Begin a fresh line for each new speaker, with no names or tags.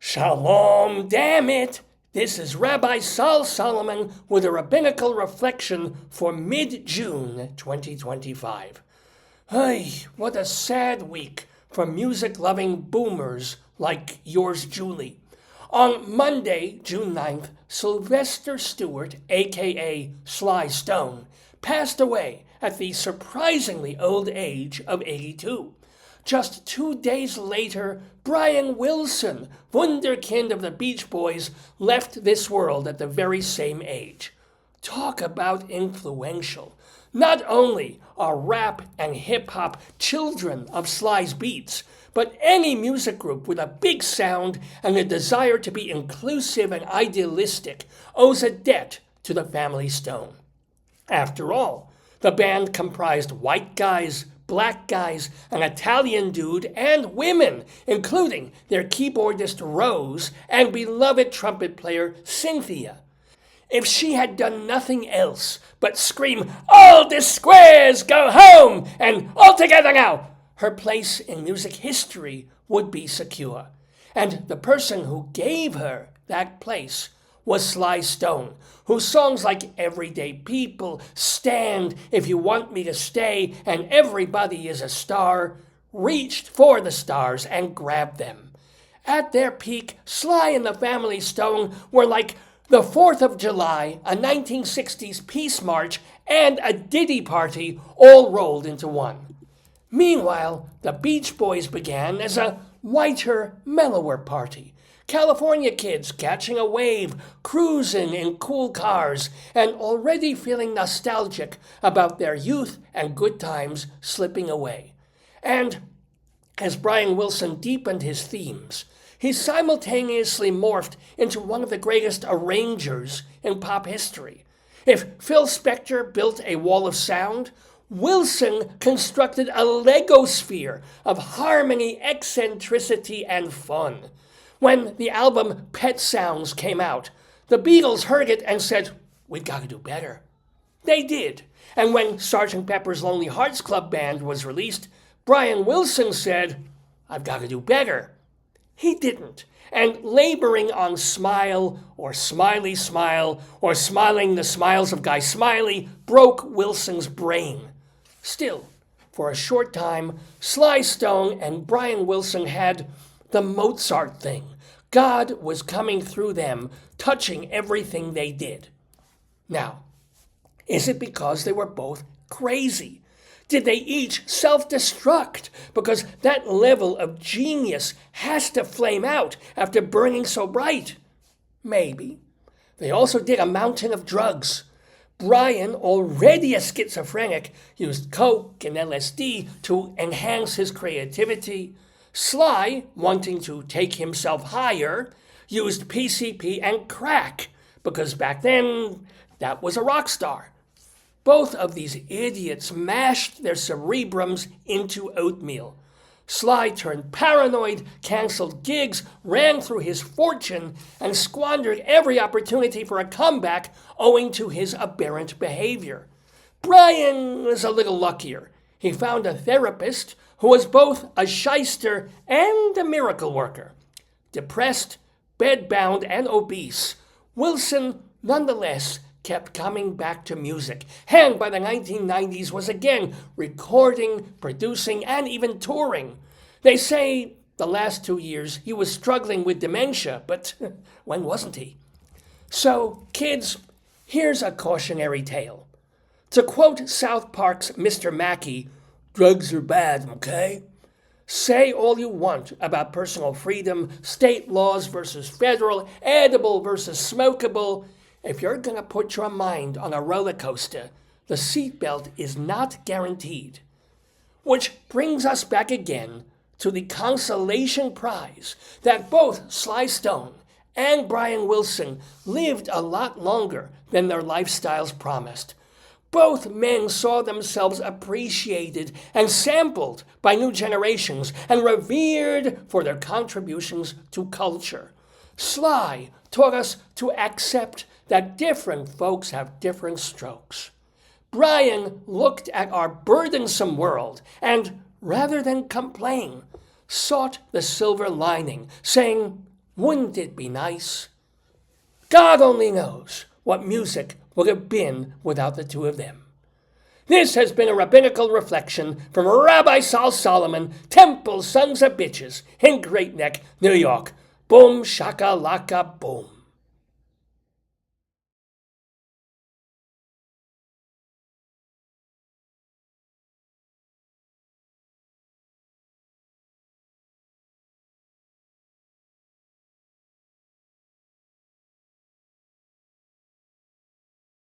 Shalom Dammit! This is Rabbi Sol Solomon with a Rabbinical Reflection for mid-June 2025. Hey, what a sad week for music-loving boomers like yours, Julie. On Monday, June 9th, Sylvester Stewart, a.k.a. Sly Stone, passed away at the surprisingly old age of 82. Just 2 days later, Brian Wilson, wunderkind of the Beach Boys, left this world at the very same age. Talk about influential. Not only are rap and hip-hop children of Sly's beats, but any music group with a big sound and a desire to be inclusive and idealistic owes a debt to the family Stone. After all, the band comprised white guys, black guys, an Italian dude, and women, including their keyboardist Rose and beloved trumpet player Cynthia. If she had done nothing else but scream, "All the squares, go home!" and "All together now!" her place in music history would be secure. And the person who gave her that place was Sly Stone, whose songs like Everyday People, Stand, If You Want Me to Stay, and Everybody is a Star reached for the stars and grabbed them. At their peak, Sly and the family Stone were like the 4th of July, a 1960s peace march, and a Diddy party all rolled into one. Meanwhile, the Beach Boys began as a whiter, mellower party. California kids catching a wave, cruising in cool cars, and already feeling nostalgic about their youth and good times slipping away. And as Brian Wilson deepened his themes, he simultaneously morphed into one of the greatest arrangers in pop history. If Phil Spector built a wall of sound, Wilson constructed a Lego sphere of harmony, eccentricity, and fun. When the album Pet Sounds came out, the Beatles heard it and said, "We've got to do better." They did. And when Sgt. Pepper's Lonely Hearts Club Band was released, Brian Wilson said, "I've got to do better." He didn't. And laboring on Smile or Smiley Smile or Smiling the Smiles of Guy Smiley broke Wilson's brain. Still, for a short time, Sly Stone and Brian Wilson had the Mozart thing. God was coming through them, touching everything they did. Now, is it because they were both crazy? Did they each self-destruct because that level of genius has to flame out after burning so bright? Maybe. They also did a mountain of drugs. Brian, already a schizophrenic, used coke and LSD to enhance his creativity. Sly, wanting to take himself higher, used PCP and crack, because back then, that was a rock star. Both of these idiots mashed their cerebrums into oatmeal. Sly turned paranoid, canceled gigs, ran through his fortune, and squandered every opportunity for a comeback owing to his aberrant behavior. Brian was a little luckier. He found a therapist who was both a shyster and a miracle worker. Depressed, bedbound, and obese, Wilson nonetheless kept coming back to music, and by the 1990s was again recording, producing, and even touring. They say the last 2 years he was struggling with dementia, but when wasn't he? So, kids, here's a cautionary tale. To quote South Park's Mr. Mackey, "Drugs are bad, okay?" Say all you want about personal freedom, state laws versus federal, edible versus smokable. If you're going to put your mind on a roller coaster, the seatbelt is not guaranteed. Which brings us back again to the consolation prize that both Sly Stone and Brian Wilson lived a lot longer than their lifestyles promised. Both men saw themselves appreciated and sampled by new generations and revered for their contributions to culture. Sly taught us to accept that different folks have different strokes. Brian looked at our burdensome world and, rather than complain, sought the silver lining, saying, Wouldn't it be nice? God only knows what music would have been without the two of them. This has been a Rabbinical Reflection from Rabbi Sol Solomon, Temple Sons of Bitches, in Great Neck, New York. Boom, shaka, laka, boom.